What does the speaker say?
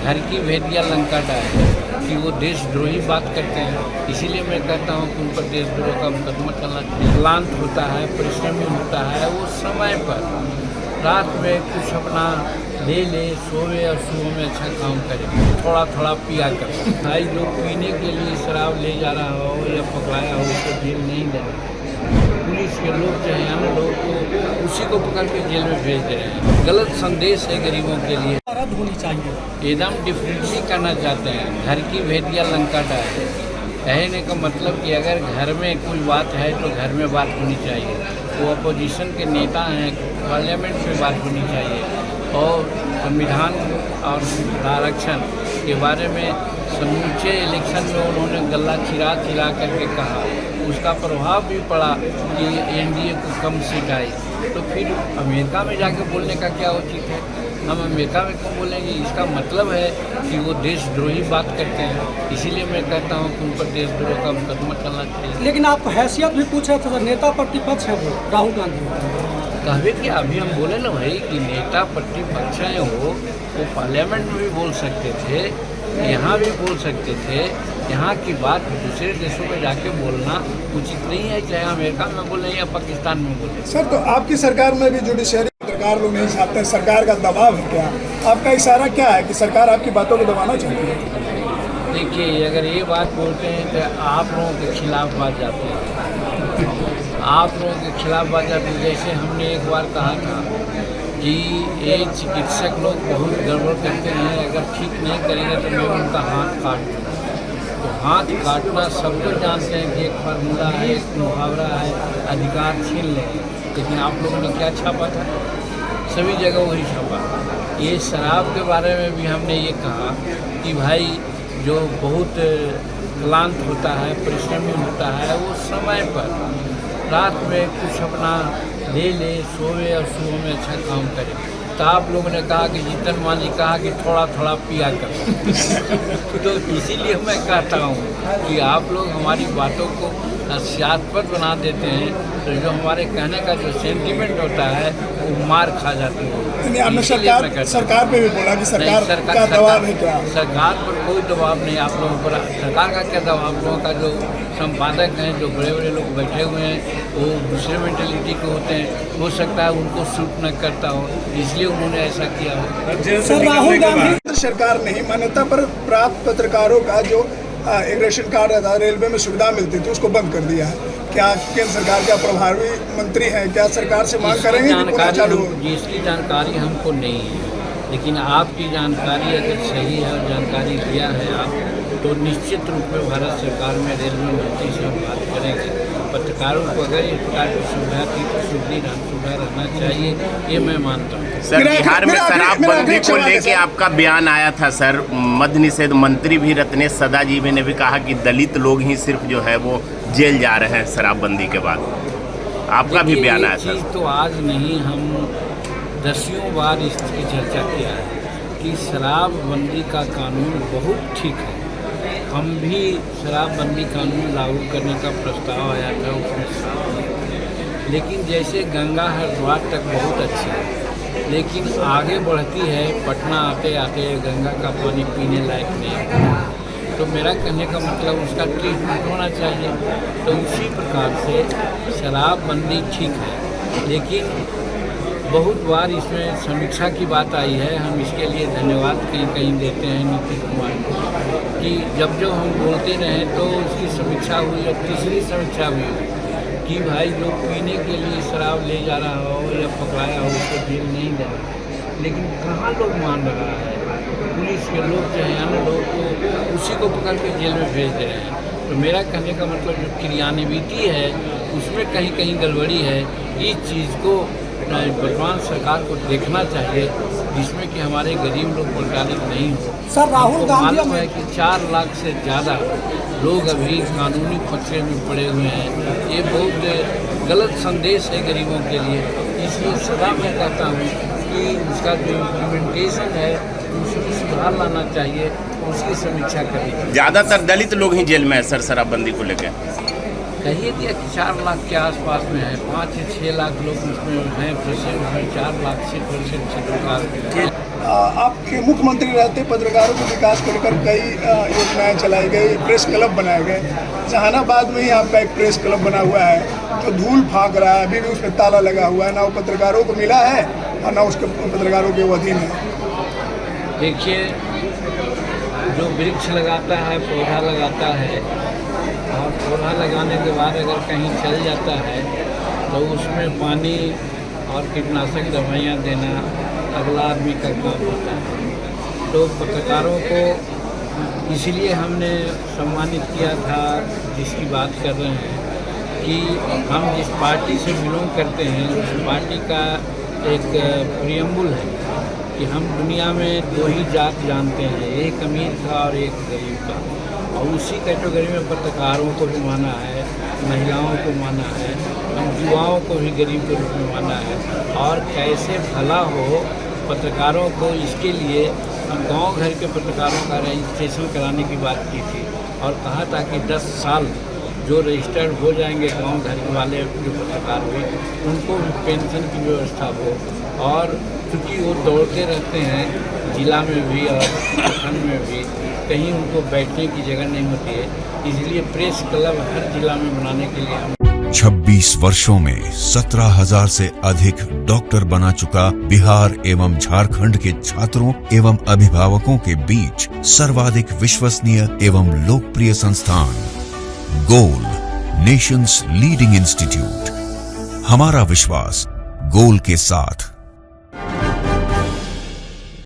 घर की भेदिया लंका डाले कि वो देशद्रोही बात करते हैं। इसीलिए मैं कहता हूँ कि उन पर देशद्रोह का मुकदमा चलना चाहिए। क्लांत होता है, परिश्रमी होता है, वो समय पर रात में कुछ अपना ले सोए और सुबह में अच्छा काम करे, थोड़ा थोड़ा पिया कर। भाई जो पीने के लिए शराब ले जा रहा हो या पकड़ाया हो उसको जेल नहीं देना। पुलिस के लोग चाहे अन्य लोग को उसी को पकड़ के जेल में भेज दे रहे हैं। गलत संदेश है गरीबों के लिए, रद्द होनी चाहिए। एकदम डिफरेंटली करना चाहते हैं। घर की भेदिया लंका डाले, कहने का मतलब कि अगर घर में कोई बात है तो घर में बात होनी चाहिए। वो अपोजिशन के नेता हैं, पार्लियामेंट में बात होनी चाहिए। और संविधान और आरक्षण के बारे में समूचे इलेक्शन में उन्होंने गला चिरा करके कहा, उसका प्रभाव भी पड़ा कि एनडीए को कम सीट आई। तो फिर अमेरिका में जाके बोलने का क्या उचित है? हम अमेरिका में क्यों बोलेंगे? इसका मतलब है कि वो देशद्रोही बात करते हैं। इसीलिए मैं कहता हूँ कि उन पर देशद्रोह का मुकदमा चलना चाहिए। लेकिन आप हैसियत भी पूछे थे, नेता प्रतिपक्ष है वो राहुल गांधी। कहवे कि अभी हम बोले ना भाई कि नेता प्रतिपक्ष हैं, वो पार्लियामेंट में भी बोल सकते थे, यहाँ भी बोल सकते थे। यहाँ की बात दूसरे देशों में जाके बोलना उचित नहीं है, चाहे अमेरिका में बोले या पाकिस्तान में बोले। सर, तो आपकी सरकार में भी जुडिशरी पत्रकार लोग नहीं चाहते हैं, सरकार का दबाव है क्या? आपका इशारा क्या है कि सरकार आपकी बातों को दबाना चाहती है? देखिए, अगर ये बात बोलते हैं तो आप लोगों के खिलाफ बात जाती है। आप लोगों के खिलाफ बात जाती है। जैसे हमने एक बार कहा था कि ये चिकित्सक लोग बहुत गड़बड़ करते हैं, अगर ठीक नहीं करेंगे तो मैं उनका हाथ काट दूँ। तो हाथ काटना सब लोग जानते हैं कि एक फार्मूला है, एक मुहावरा है, अधिकार छीन लेंगे। लेकिन आप लोगों ने क्या छापा था? सभी जगह वही छापा। ये शराब के बारे में भी हमने ये कहा कि भाई जो बहुत क्लांत होता है, परिश्रमी होता है, वो समय पर रात में कुछ अपना ले सोए और सुबह में अच्छा काम करे। तो आप लोगों ने कहा कि जीतन मांझी कहा कि थोड़ा थोड़ा पिया कर। तो इसीलिए मैं कहता हूँ कि आप लोग हमारी बातों को हास्यास्पद बना देते हैं, तो जो हमारे कहने का जो सेंटीमेंट होता है वो मार खा जाती है। आपने सरकार पे भी बोला कि सरकार का दबाव है क्या? सरकार पर कोई दबाव नहीं आप लोगों पर। सरकार का क्या दबाव? आप लोगों का जो संपादक हैं, जो बड़े बड़े लोग बैठे हुए हैं, वो दूसरे मेंटेलिटी के होते हैं। हो सकता है उनको सूट न करता हो, इसलिए उन्होंने ऐसा किया हो। सर, राहुल गांधी सरकार नहीं, मान्यता पर प्राप्त पत्रकारों का जो एक राशन कार्ड था, रेलवे में सुविधा मिलती थी, उसको बंद कर दिया है। क्या केंद्र सरकार का प्रभारी मंत्री हैं, क्या सरकार से मांग करेंगे कि पुनः चालू हो? जिसकी जानकारी हमको नहीं है, लेकिन आपकी जानकारी अगर सही है और जानकारी दिया है आप, तो निश्चित रूप में भारत सरकार में रेलवे मंत्री से हम बात करेंगे। पत्रकारों को अगर इस प्रकार की सुविधा थी तो सुविधा रहना चाहिए, ये मैं मानता हूँ। सर, बिहार में शराबबंदी को लेके आपका बयान आया था सर। मद्य निषेध मंत्री भी रत्नेश सदा जी ने भी कहा कि दलित लोग ही सिर्फ जो है वो जेल जा रहे हैं शराबबंदी के बाद। आपका भी बयान आया सर। तो आज नहीं, हम दसियों बार इसकी चर्चा किया है कि शराबबंदी का कानून बहुत ठीक है। हम भी शराबबंदी कानून लागू करने का प्रस्ताव आया था, उसमें साथ। लेकिन जैसे गंगा हरिद्वार तक बहुत अच्छी है, लेकिन आगे बढ़ती है, पटना आते आते गंगा का पानी पीने लायक नहीं है। तो मेरा कहने का मतलब उसका ट्रीटमेंट होना चाहिए। तो उसी प्रकार से शराबबंदी ठीक है, लेकिन बहुत बार इसमें समीक्षा की बात आई है। हम इसके लिए धन्यवाद कहीं देते हैं नीतीश कुमार को कि जब हम बोलते रहे तो उसकी समीक्षा हुई और तीसरी समीक्षा हुई कि भाई जो पीने के लिए शराब ले जा रहा हो या पकड़ाया हो उसको जेल नहीं देना। लेकिन कहाँ लोग मान रहा है? पुलिस के लोग चाहे अन्य लोग को उसी को पकड़ के जेल में भेज दे रहे हैं। तो मेरा कहने का मतलब जो क्रियान्विति है उसमें कहीं गड़बड़ी है। इस चीज़ को वर्तमान सरकार को देखना चाहिए, जिसमें कि हमारे गरीब लोग प्रताड़ित नहीं हो। सर, राहुल गांधी मालूम है कि 4 लाख से ज़्यादा लोग अभी कानूनी खतरे में पड़े हुए हैं। ये बहुत गलत संदेश है गरीबों के लिए। इसलिए सदा मैं कहता हूँ कि उसका जो इम्प्लीमेंटेशन है उसमें सुधार लाना चाहिए, उसकी समीक्षा करनी। ज़्यादातर दलित लोग ही जेल में है सर शराबबंदी को लेकर। कहिए दिया कि 4 लाख के आसपास में है, 5 से 6 लाख लोग उसमें हैं फंसे, उसमें 4 लाख से % आपके मुख्यमंत्री रहते पत्रकारों के विकास को लेकर कई योजनाएं चलाई गई, प्रेस क्लब बनाए गए। जहानाबाद में ही आपका एक प्रेस क्लब बना हुआ है जो धूल फाँक रहा है, अभी भी उसमें ताला लगा हुआ है, ना वो पत्रकारों को मिला है और ना उसके पत्रकारों के वो अधीन है। देखिए, जो वृक्ष लगाता है, पौधा लगाता है, और पौधा लगाने के बाद अगर कहीं चल जाता है तो उसमें पानी और कीटनाशक दवाइयाँ देना अगला आदमी का काम होता है। तो पत्रकारों को इसलिए हमने सम्मानित किया था, जिसकी बात कर रहे हैं कि हम जिस पार्टी से बिलोंग करते हैं उस पार्टी का एक प्रियम्बुल है कि हम दुनिया में दो ही जात जानते हैं, एक अमीर का और एक गरीब का, और उसी कैटेगरी में पत्रकारों को भी माना है, महिलाओं को माना है, हम युवाओं को भी गरीब के रूप में माना है। और कैसे भला हो पत्रकारों को, इसके लिए हम गांव घर के पत्रकारों का रजिस्ट्रेशन कराने की बात की थी और कहा था कि 10 साल जो रजिस्टर्ड हो जाएंगे गांव घर वाले जो पत्रकार हुए उनको भी पेंशन की व्यवस्था हो। और चूँकि वो दौड़ते रहते हैं जिला में भी और प्रखंड में भी, कहीं उनको बैठने की जगह नहीं होती है, इसलिए प्रेस क्लब हर जिला में बनाने के लिए हम 26 वर्षों में 17,000 से अधिक डॉक्टर बना चुका बिहार एवं झारखंड के छात्रों एवं अभिभावकों के बीच सर्वाधिक विश्वसनीय एवं लोकप्रिय संस्थान गोल, नेशंस लीडिंग इंस्टीट्यूट। हमारा विश्वास गोल के साथ।